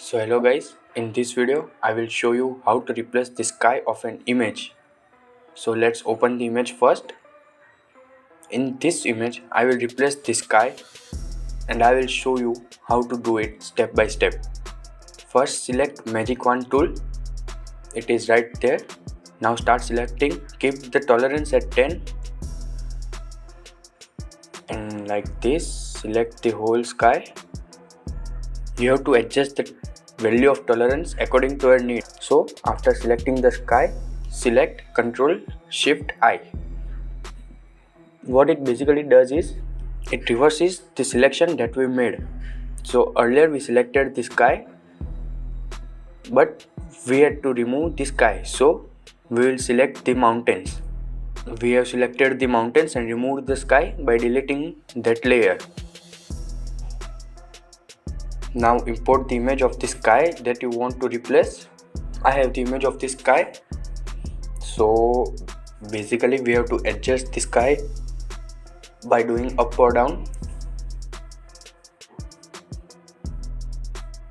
So hello guys, in this video I will show you how to replace the sky of an image. So let's open the image first. In this image I will replace the sky and I will show you how to do it step by step. First select magic wand tool, it is right there. Now start selecting, keep the tolerance at 10 and like this select the whole sky. You have to adjust the value of tolerance according to your need. So after selecting the sky, select Ctrl Shift I. What it basically does is it reverses the selection that we made. So earlier we selected the sky, but we had to remove the sky, so we will select the mountains. We have selected the mountains and removed the sky by deleting that layer. Now import the image of the sky that you want to replace. I have the image of the sky, so basically we have to adjust the sky by doing up or down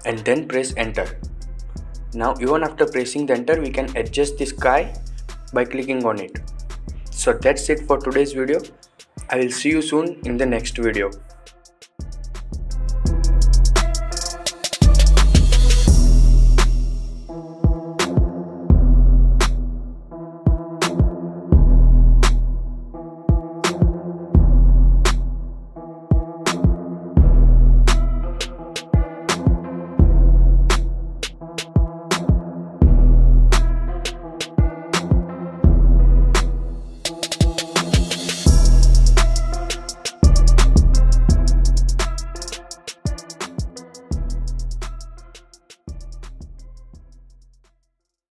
and then press enter. Now even after pressing the enter we can adjust the sky by clicking on it. So that's it for today's video. I will see you soon in the next video.